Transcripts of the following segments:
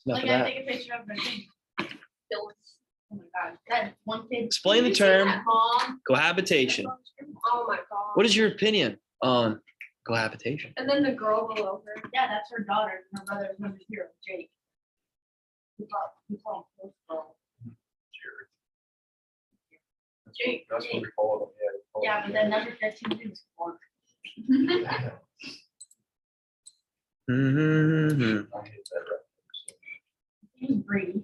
Enough Like of I that. take a picture of the thing. Oh my god, that's one thing. Explain the Did you see term that, Mom? cohabitation. Oh my god. What is your opinion on cohabitation? And then the girl below her. Yeah, that's her daughter. Her brother's number zero, Jake. We call him Post Girl. Jake. That's what Jake. we call them, Yeah, but then number 15 is one. Mhm. I hate that reference. He was Brady.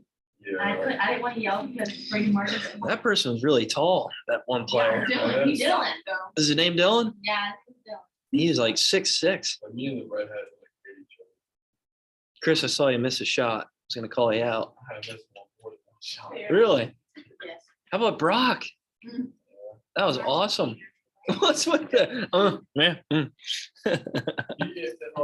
I Yeah. didn't want to yell because Brady Martin. That person was really tall, that one player. Yeah, Dylan. He's Dylan. Is his name Dylan? Yeah, it's Dylan. He was like 6'6". Like me and the redhead like hate each other. Chris, I saw you miss a shot. I was gonna call you out. I had this one more than one shot. Yeah. Really? Yes. How about Brock? Mhm. That was awesome. What's with the yeah? Like,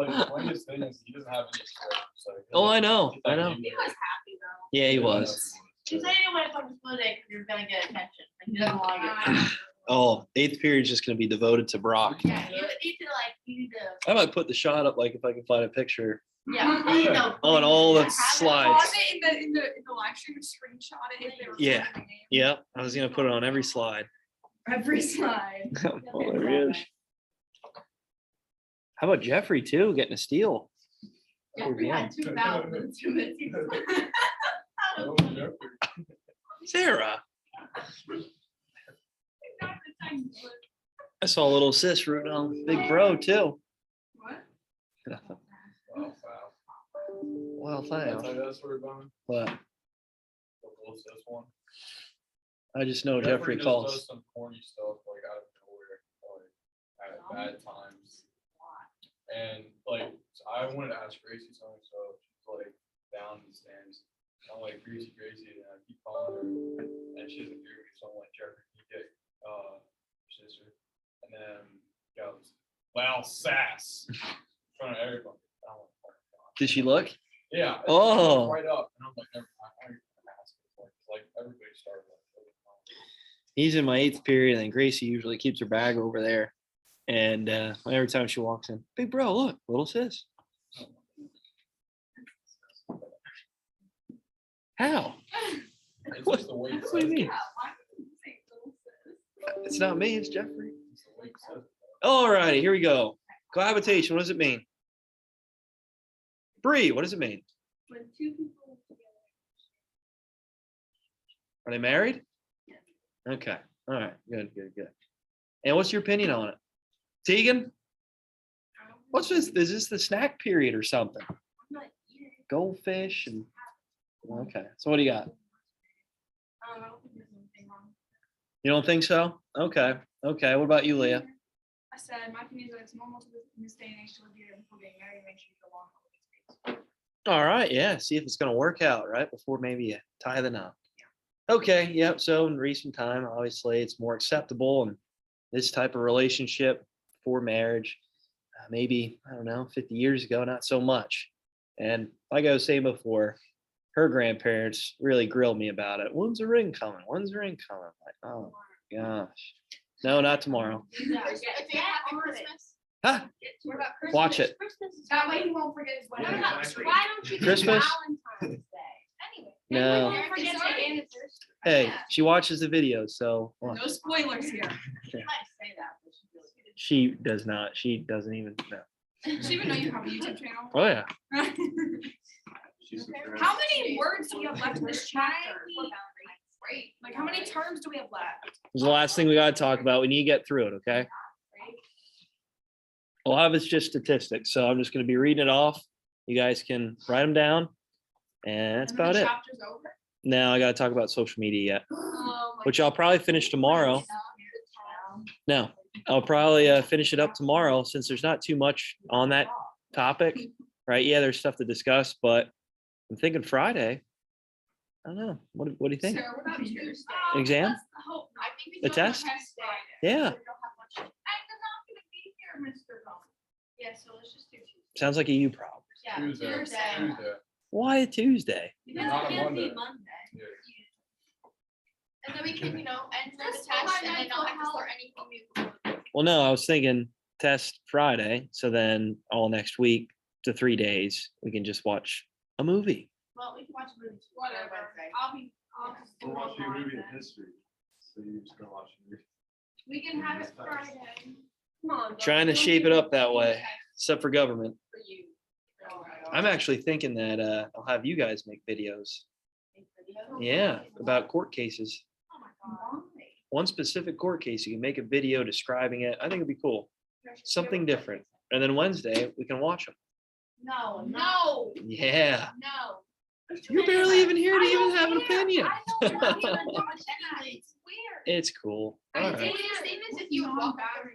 the funniest thing is he doesn't have any scripts. Like, Oh, I know. he's I like, know. He was happy though. Yeah, he was. He said he didn't want to come to school today because you're gonna get attention. Like, he doesn't want to get. Oh, eighth period is just gonna be devoted to Brock. Yeah, you need to like. You need to. I might put the shot up like if I can find a picture. Yeah. You know, On all the have it. slides. Pause it in the live stream and screenshot it if they were Yeah. filming it. Yeah, I was gonna put it on every slide. Every slide. Oh, there he is. How about Jeffrey too, getting a steal? Jeffrey had 2,000 minutes. Oh, yeah. Sarah, I saw a little sis rooting on Big Bro too. What? Wow, Well, wow. I'll thanks. tell you that story about me. But The close this one. I just know Jeffrey just calls. does some corny stuff like out of nowhere, like at bad times. And like I wanted to ask Gracie something, so she's like down in the stands. I'm like Gracie, and I keep calling her, and she doesn't hear me. So I'm like, Jeffrey, can you get your sister? And then goes, wow, sass in front of everybody. I'm like, oh my God. Did she look? Yeah. and she Oh. looked right up, and I'm like, never mind. I ain't gonna ask her. Like everybody started like. He's in my eighth period, and Gracie usually keeps her bag over there. And every time she walks in, Big Bro, look, little sis. How? It's What? just the way it What do you says it. mean? Yeah, why would you say little sis? It's not me, it's Jeffrey. It's the way it says it. All righty, here we go. Cohabitation, what does it mean? Bree, what does it mean? When two people live together. Are they married? Okay, all right, good. And what's your opinion on it? Tegan, what's this? Is this the snack period or something? I'm not eating. Goldfish and, okay, so what do you got? I don't think there's anything wrong. You don't think so? Okay, what about you, Leah? I said, my opinion is that it's normal to in this day and age to live together before getting married, make sure you go along with it. All right, yeah, see if it's gonna work out, right? Before maybe you tie the knot. Okay, yep, so in recent time, obviously, it's more acceptable in this type of relationship for marriage. Maybe, I don't know, 50 years ago, not so much. And like I was saying before, her grandparents really grilled me about it. When's the ring coming? When's the ring coming? Like, oh my gosh. No, not tomorrow. Yeah. It's happy Christmas. Huh? What about Christmas? Watch it. Christmas is That way he won't forget his wedding. Yeah, anniversary. exactly. Why don't you do Christmas? Valentine's Day? Anyway. No. Don't forget to anniversary. Hey, she watches the videos, so well, No spoilers here. She might say that, but she really didn't. she does not. She doesn't even know. Does she even know you have a YouTube channel? Oh, yeah. She's a How many words do we have left in this chapter? Great. Like, how many terms do we have left? This is the last thing we got to talk about. We need to get through it, okay? A lot of it's just statistics, so I'm just going to be reading it off. You guys can write them down, and that's And then about the it. chapter's over. Now I got to talk about social media yet, Oh my which I'll probably finish tomorrow. No, I'll probably finish it up tomorrow since there's not too much on that topic, right? Yeah, there's stuff to discuss, but I'm thinking Friday. I don't know. What do you think? Sarah, what about Tuesday? Exam? That's the hope. I think The it's on test? Friday. Yeah. So we don't have much- I'm not gonna be here, Mr. Bowman. Yeah, so let's just do Tuesday. Sounds like a you problem. Yeah. Tuesday. Thursday. Tuesday. Why Tuesday? Because Not it a can't be Monday. Monday. Yeah. And then we can, enter the Just test find and out then not have to how- start anything new. Well, no, I was thinking test Friday, so then all next week to 3 days we can just watch a movie. Well, we can watch a movie. Whatever. I'll just do We'll it watch your online movie in then. history. So you just go watch your movie. We can have it Friday. Come on. Trying to Bill. shape it up that way, except for government. For you. I'm actually thinking that I'll have you guys make videos. Yeah, about court cases. Oh my God. One specific court case, you can make a video describing it. I think it'd be cool. Something different. And then Wednesday, we can watch them. No, No, Yeah. no. You're barely even here to even have an opinion. I don't want to watch that. It's weird. It's cool. All I right. take your statements if you walk out.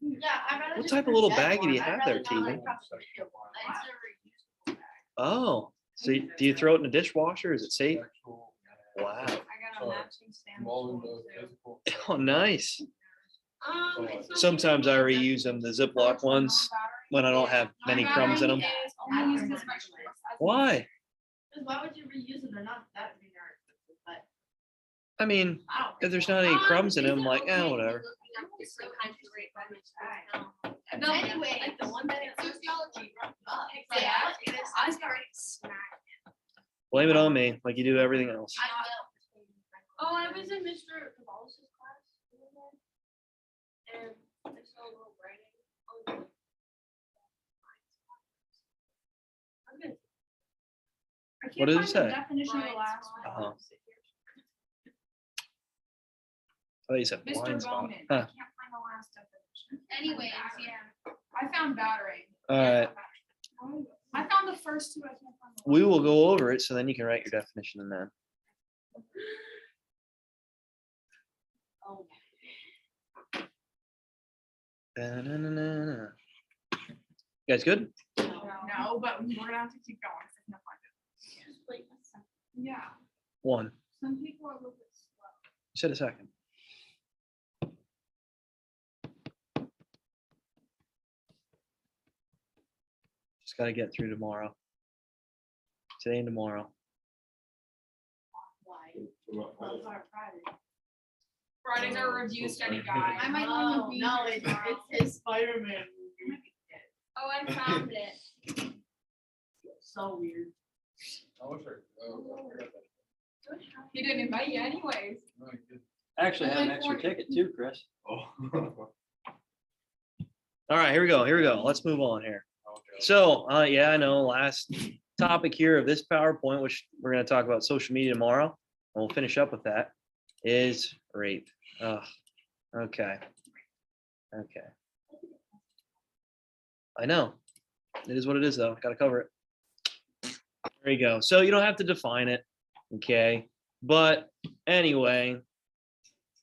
Yeah, I'd rather What just type of little forget baggie do you one. have I'd there, rather not, Tegan? like, have to read one. It's a reusable bag. Oh, so do you throw it in the dishwasher? Is it safe? Sexual, Wow. I got a Sorry. matching sandwich. involving bowl, both too. physical. Oh, nice. It's not Sometimes I super reuse them, the Ziploc ones, when I don't have many crumbs in them. Only used as vegetables. Why? Because why would you reuse them? They're not that big or expensive, but I mean, I don't. if there's not any crumbs in them, like, whatever. No, Anyway, like the one that in sociology. Yeah. I started smacking. Blame it on me, like you do everything else. Oh, I was in Mr. Cabal's class. And I saw a little writing. What did it say? Definition of the last one. Uh-huh. I thought you said Mr. blind spot. Bowman, I Huh. can't find the last definition. Anyways, Yeah. I found battering. All right, I found the first two, I can't find the. we last. will go over it, so then you can write your definition in that. Oh, Da-na-na-na-na. You guys good? No, but we're gonna have to keep going. 'cause I can't find it. just wait a second. Yeah, One. some people are a little bit slow. You said a second. Just gotta get through tomorrow. Today and tomorrow. Why? What about Those are Friday. Fridays are review study guide. I might No, even be no, here it's tomorrow. his Spider-Man movie. Oh, I found it. So weird. I wish I forgot that. He didn't invite you anyways. No, I did. I actually have an extra ticket too, Chris. Oh. All right, here we go. Here we go. Let's move on here. Okay. So, yeah, I know, last topic here of this PowerPoint, which we're going to talk about social media tomorrow, and we'll finish up with that, is rape. Ugh, okay. Okay. I know. It is what it is, though. Got to cover it. There you go. So you don't have to define it, okay? But anyway,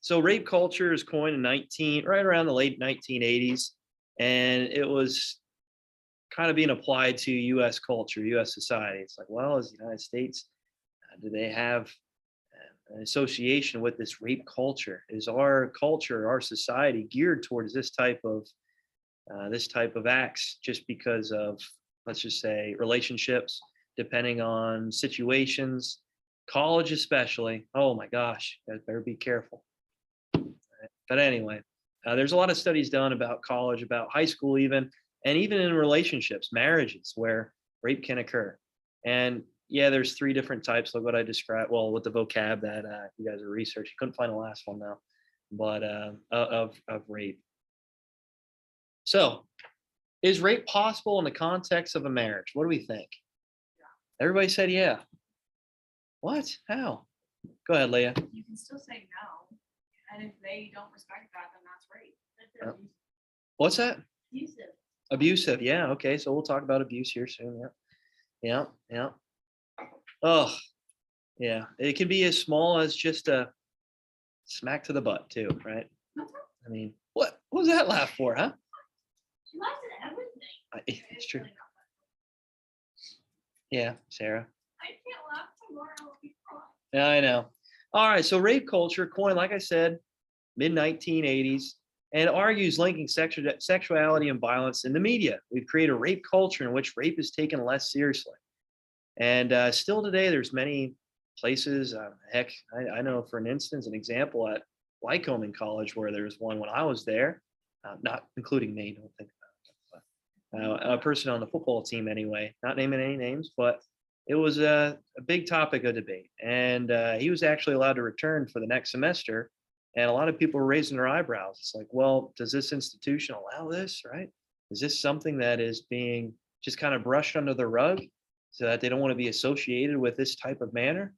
so rape culture is coined in right around the late 1980s, and it was kind of being applied to U.S. culture, U.S. society. It's like, well, as the United States, do they have an association with this rape culture? Is our culture, our society geared towards this type of acts just because of, let's just say, relationships, depending on situations, college especially. Oh my gosh, you guys better be careful. But anyway, there's a lot of studies done about college, about high school even, and even in relationships, marriages, where rape can occur. And yeah, there's 3 different types, like what I described, well, with the vocab that you guys are researching. Couldn't find the last one now, but of rape. So, is rape possible in the context of a marriage? What do we think? Everybody said yeah. What? How? Go ahead, Leah. You can still say no, and if they don't respect that, then that's rape. Yep. What's that? Abusive. Abusive. Yeah. Okay. So we'll talk about abuse here soon. Yeah. Yeah. Yeah. Oh, yeah. It can be as small as just a smack to the butt too, right? I mean, what was that laugh for, huh? She laughs at everything. It's true. Yeah, Sarah. I can't laugh tomorrow. I'll be crying. Yeah, I know. All right. So rape culture coined, like I said, mid 1980s, and argues linking sexuality and violence in the media. We've created a rape culture in which rape is taken less seriously. And still today, there's many places, heck, I know for an instance, an example at Lycoming College where there's one when I was there, not including me, don't think about it, but a person on the football team anyway, not naming any names, but it was a big topic of debate. And he was actually allowed to return for the next semester. And a lot of people were raising their eyebrows. It's like, well, does this institution allow this, right? Is this something that is being just kind of brushed under the rug so that they don't want to be associated with this type of manner?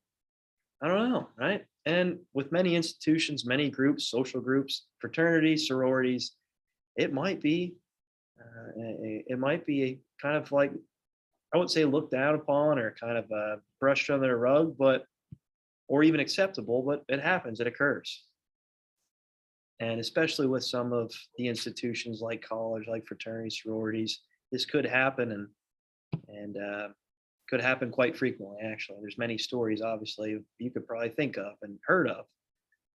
I don't know, right? And with many institutions, many groups, social groups, fraternities, sororities, it might be, it might be kind of like, I would say looked down upon or kind of brushed under the rug, but or even acceptable, but it happens, it occurs. And especially with some of the institutions like college, like fraternities, sororities, this could happen and could happen quite frequently. Actually, there's many stories, obviously, you could probably think of and heard of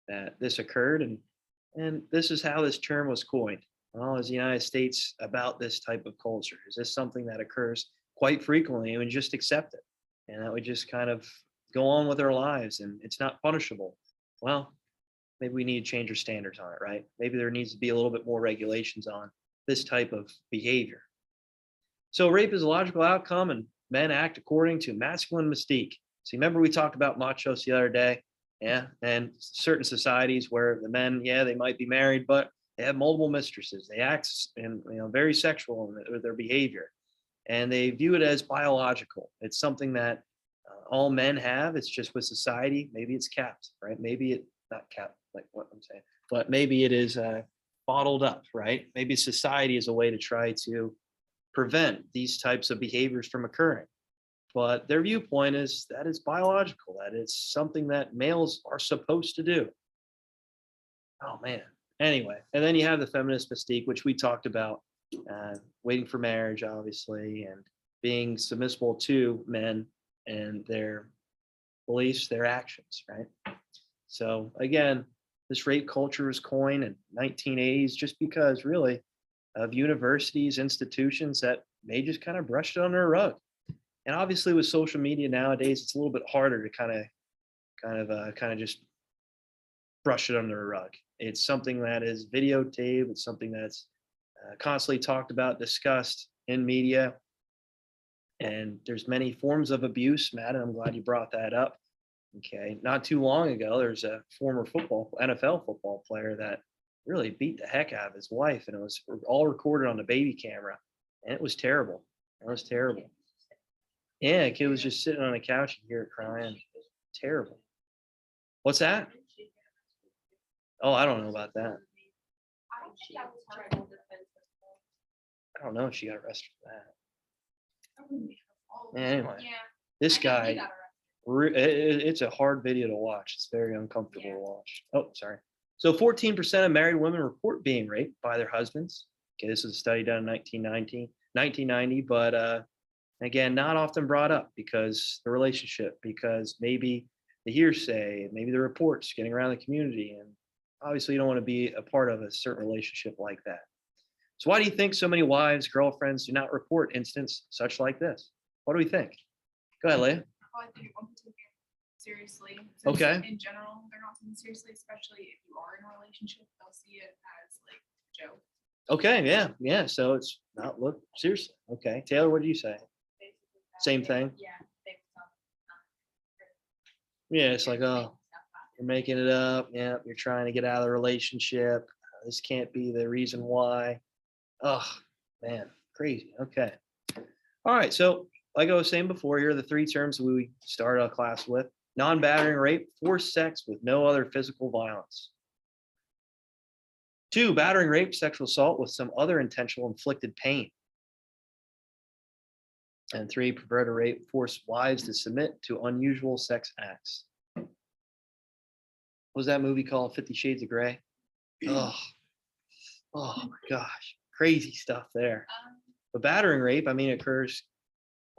that this occurred, and this is how this term was coined. Well, as the United States about this type of culture, is this something that occurs quite frequently, and we just accept it, and that we just kind of go on with our lives, and it's not punishable? Well, maybe we need to change our standards on it, right? Maybe there needs to be a little bit more regulations on this type of behavior. So rape is a logical outcome, and men act according to masculine mystique. So remember we talked about machos the other day, yeah, and certain societies where the men, yeah, they might be married, but they have multiple mistresses. They act and very sexual in their behavior, and they view it as biological. It's something that all men have. It's just with society, maybe it's kept, right? Maybe it not kept, like what I'm saying, but maybe it is bottled up, right? Maybe society is a way to try to prevent these types of behaviors from occurring. But their viewpoint is that it's biological, that it's something that males are supposed to do. Oh man. Anyway, and then you have the feminist mystique, which we talked about, waiting for marriage, obviously, and being submissible to men and their beliefs, their actions, right? So again, this rape culture was coined in 1980s just because really of universities, institutions that may just kind of brushed it under a rug. And obviously with social media nowadays, it's a little bit harder to kind of just brush it under a rug. It's something that is videotaped. It's something that's constantly talked about, discussed in media. And there's many forms of abuse. Matt, I'm glad you brought that up. Okay, not too long ago, there's a former NFL football player that really beat the heck out of his wife, and it was all recorded on the baby camera, and it was terrible. It was terrible. Yeah, a kid was just sitting on a couch and hear it crying. Terrible. What's that? Oh, I don't know about that. I don't think that was criminal defense. I don't know if she got arrested for that. That wouldn't be her fault. Anyway, Yeah. this I think he guy, got arrested. it's a hard video to watch. It's very uncomfortable to watch. Oh, sorry. So 14% of married women report being raped by their husbands. Okay, this is a study done in 1990, but again, not often brought up because the relationship, because maybe the hearsay, maybe the reports getting around the community, and obviously you don't want to be a part of a certain relationship like that. So why do you think so many wives, girlfriends do not report incidents such like this? What do we think? Go ahead, Leah. I think it won't be taken seriously. Okay. In general, they're not taken seriously, especially if you are in a relationship. They'll see it as like a joke. Okay, yeah. So it's not look seriously. Okay. Taylor, what do you say? Basically that. Same thing? Yeah. They was Yeah, it's like, oh, you're making it up. Yeah, you're trying to get out of the relationship. This can't be the reason why. Oh, man, crazy. Okay. All right. So, like I was saying before, here are the three terms we started our class with: non-battering rape, forced sex with no other physical violence. 2, battering rape, sexual assault with some other intentional inflicted pain. And 3, perverted rape, force wives to submit to unusual sex acts. What was that movie called? 50 Shades of Grey? Oh my gosh. Crazy stuff there. But battering rape, I mean, occurs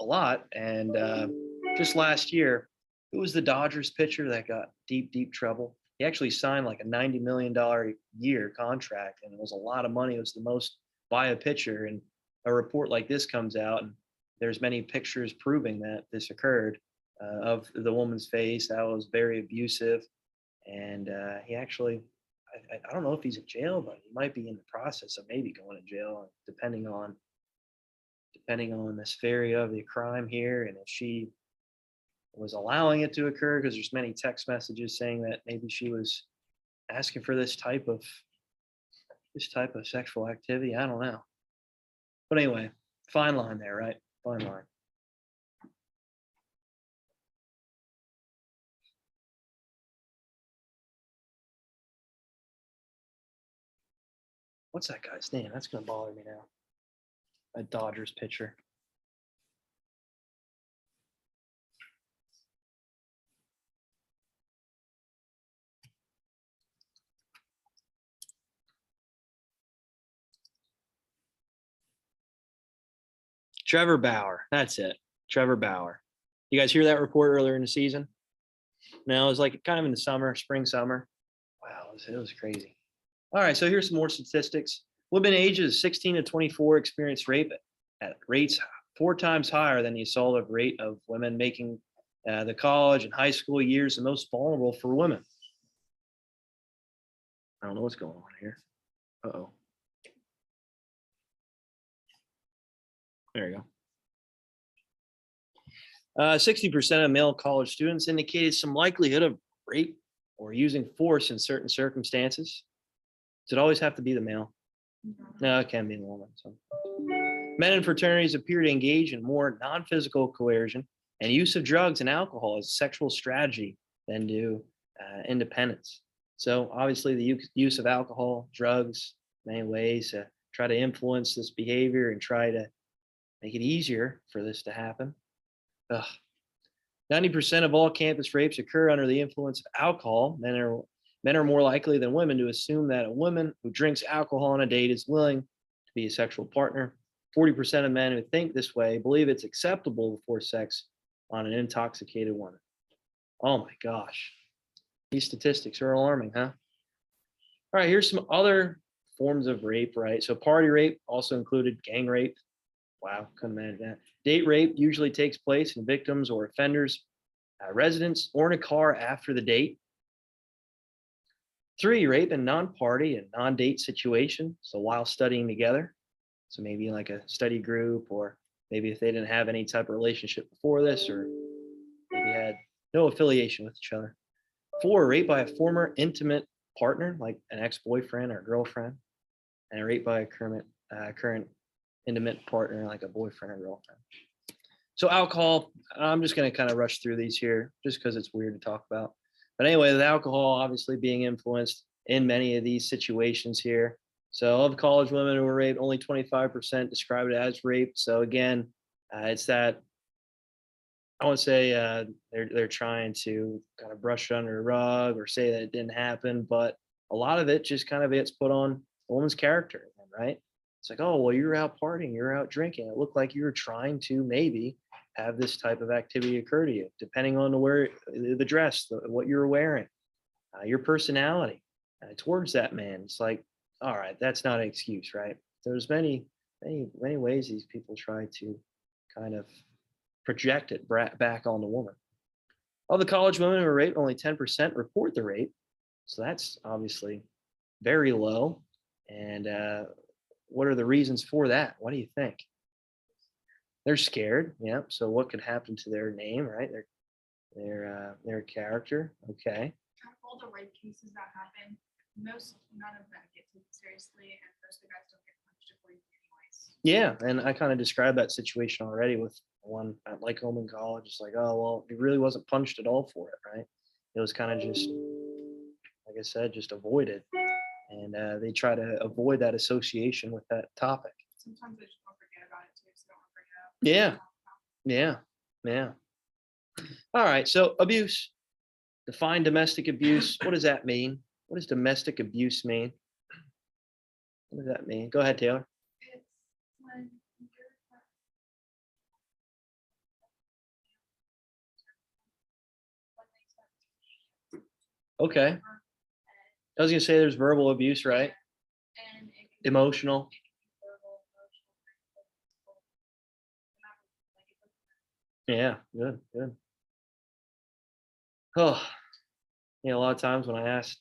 a lot. And just last year, who was the Dodgers pitcher that got deep trouble? He actually signed like a $90 million a year contract, and it was a lot of money. It was the most by a pitcher. And a report like this comes out, and there's many pictures proving that this occurred of the woman's face. That was very abusive. And he actually, I don't know if he's in jail, but he might be in the process of maybe going to jail, depending on the severity of the crime here, and if she was allowing it to occur, because there's many text messages saying that maybe she was asking for this type of sexual activity. I don't know. But anyway, fine line there, right? Fine line. What's that guy's name? That's gonna bother me now. A Dodgers pitcher. Trevor Bauer. That's it. Trevor Bauer. You guys hear that report earlier in the season? No, it was like kind of in the summer, spring, summer. Wow, it was crazy. All right, so here's some more statistics. Women ages 16 to 24 experience rape at rates 4 times higher than the assault rate of women making the college and high school years the most vulnerable for women. I don't know what's going on here. Uh-oh. There you go. 60% of male college students indicated some likelihood of rape or using force in certain circumstances. Does it always have to be the male? No, it can be the woman. So. Men in fraternities appear to engage in more non-physical coercion and use of drugs and alcohol as a sexual strategy than do independence. So obviously the use of alcohol, drugs, many ways to try to influence this behavior and try to make it easier for this to happen. Ugh. 90% of all campus rapes occur under the influence of alcohol. Men are more likely than women to assume that a woman who drinks alcohol on a date is willing to be a sexual partner. 40% of men who think this way believe it's acceptable to force sex on an intoxicated woman. Oh my gosh. These statistics are alarming, huh? All right, here's some other forms of rape, right? So party rape also included gang rape. Wow, couldn't imagine that. Date rape usually takes place in victims or offenders' residence or in a car after the date. 3, rape in non-party and non-date situation. So while studying together. So maybe like a study group, or maybe if they didn't have any type of relationship before this, or maybe had no affiliation with each other. 4, rape by a former intimate partner, like an ex-boyfriend or girlfriend. And a rape by a current intimate partner, like a boyfriend or girlfriend. So alcohol, I'm just going to kind of rush through these here just because it's weird to talk about. But anyway, with alcohol obviously being influenced in many of these situations here. So of college women who were raped, only 25% describe it as rape. So again, it's that, I won't say they're trying to kind of brush it under the rug or say that it didn't happen, but a lot of it just kind of gets put on a woman's character, right? It's like, oh, well, you were out partying, you were out drinking. It looked like you were trying to maybe have this type of activity occur to you, depending on the dress, what you were wearing, your personality towards that man. It's like, all right, that's not an excuse, right? There's many ways these people try to kind of project it back on the woman. Of the college women who were raped, only 10% report the rape. So that's obviously very low. And what are the reasons for that? What do you think? They're scared. Yeah. So what could happen to their name, right? Their character. Okay. Out of all the rape cases that happen, none of them get taken seriously, and most of the guys don't get punished accordingly anyways. Yeah, and I kind of described that situation already with one at Lycoming College. It's like, oh well, he really wasn't punished at all for it, right? It was kind of just, like I said, just avoided, and they try to avoid that association with that topic. Sometimes they just don't forget about it too, so don't bring it up. Yeah. All right, so abuse. Define domestic abuse. What does that mean? What does domestic abuse mean? What does that mean? Go ahead, Taylor. It's when Okay. I was gonna say there's verbal abuse, right? and it can Emotional. be verbal, emotional, Yeah, good. Oh, a lot of times when I asked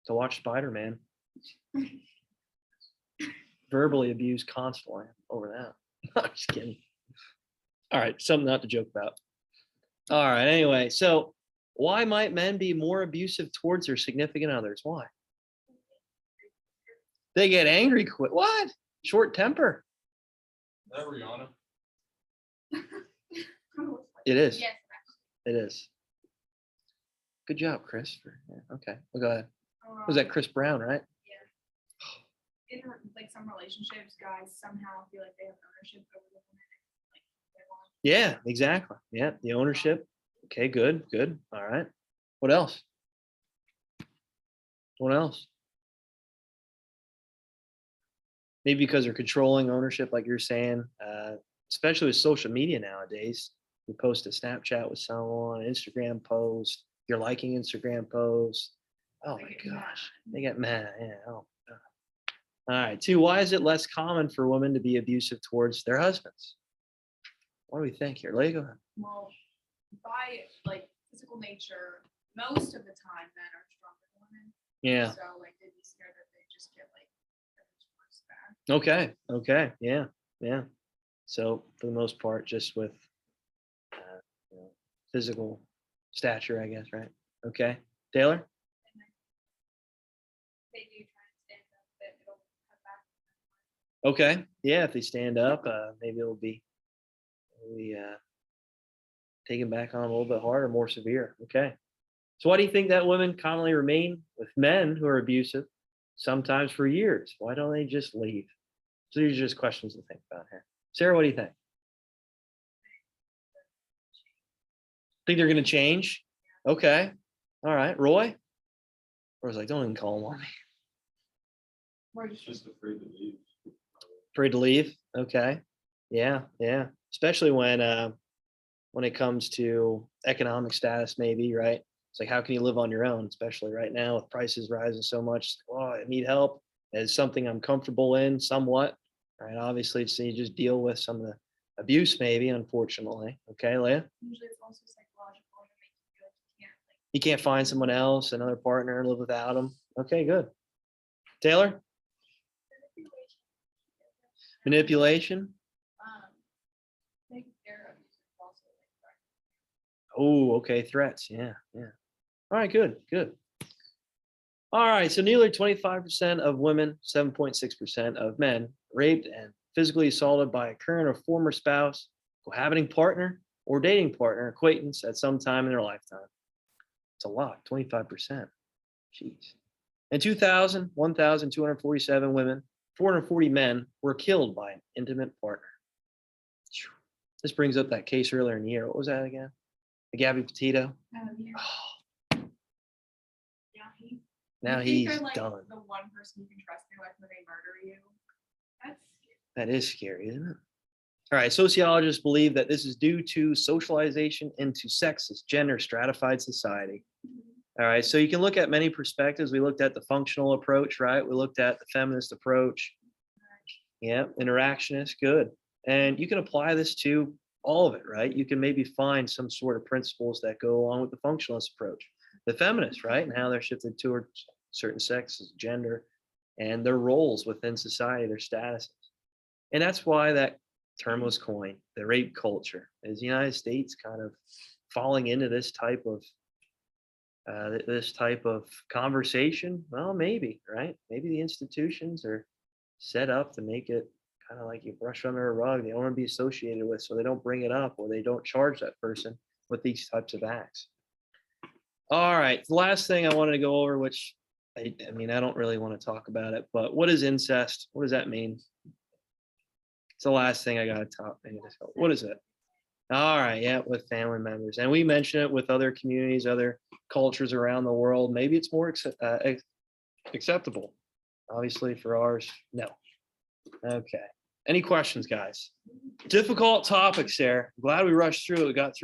to watch Spider-Man, verbally abused constantly over that. I'm just kidding. All right, something not to joke about. All right. Anyway, so why might men be more abusive towards their significant others? Why? They get angry quick. What? Short temper. Is that Rihanna? It is. Yes. It is. Good job, Christopher. Yeah, okay. Well, go ahead. Was that Chris Brown, right? In like some relationships, guys somehow feel like they have ownership over the woman. Like they want. Yeah, exactly. Yeah, the ownership. Okay, good, good. All right. What else? What else? Maybe because they're controlling ownership, like you're saying, especially with social media nowadays. You post a Snapchat with someone, Instagram post, you're liking Instagram posts. Oh They my get mad. gosh, they get mad. Yeah. Oh, God. All right. Two, why is it less common for women to be abusive towards their husbands? What do we think here? Lego? Well, by like physical nature, most of the time men are stronger than women. Yeah. So like they'd be scared that they just get like worse back. Okay. Okay. Yeah. Yeah. So for the most part, just with physical stature, I guess, right? Okay. Taylor? And then they do try and stand up, but it'll come back. Okay. Yeah. If they stand up, maybe it'll be taken back on a little bit harder, more severe. Okay. So why do you think that women commonly remain with men who are abusive, sometimes for years? Why don't they just leave? So these are just questions to think about here. Sarah, what do you think? Think they're going to change? Okay. All right. Roy? Roy's like, don't even call him on me. Or It's just afraid to leave. Afraid to leave? Okay. Yeah. Yeah. Especially when it comes to economic status, maybe, right? It's like, how can you live on your own, especially right now with prices rising so much? Oh, I need help. It's something I'm comfortable in somewhat, right? Obviously, so you just deal with some of the abuse, maybe, unfortunately. Okay, Leah? usually it's also psychological to make you feel like you can't like You can't find someone else, another partner, and live without them. Okay, good. Taylor? Manipulation? I think they're abusive also like Oh, okay, threats. Yeah, yeah. All right, good, good. All right, so nearly 25% of women, 7.6% of men raped and physically assaulted by a current or former spouse, cohabiting partner, or dating partner, acquaintance at some time in their lifetime. It's a lot, 25%. Jeez. In 2000, 1,247 women, 440 men were killed by an intimate partner. Phew. This brings up that case earlier in the year. What was that again? The Gabby Petito. yeah. Oh, Yeah, now you think he's they're, like, done. the one person you can trust in your life when they murder you. That's scary. That is scary, isn't it? All right, sociologists believe that this is due to socialization into sexist, gender stratified society. All right, so you can look at many perspectives. We looked at the functional approach, right? We looked at the feminist approach. Yeah, interactionist, good. And you can apply this to all of it, right? You can maybe find some sort of principles that go along with the functionalist approach. The feminist, right? And how they're shifted towards certain sexes, gender, and their roles within society, their statuses. And that's why that term was coined, the rape culture. Is the United States kind of falling into this type of conversation? Well, maybe, right? Maybe the institutions are set up to make it kind of like you brush under a rug. They don't want to be associated with, so they don't bring it up or they don't charge that person with these types of acts. All right, the last thing I wanted to go over, which I mean, I don't really want to talk about it, but what is incest? What does that mean? It's the last thing I got to talk. What is it? All right, yeah, with family members, and we mention it with other communities, other cultures around the world. Maybe it's more acceptable. Obviously, for ours, no. Okay. Any questions, guys? Difficult topics there. Glad we rushed through it. We got through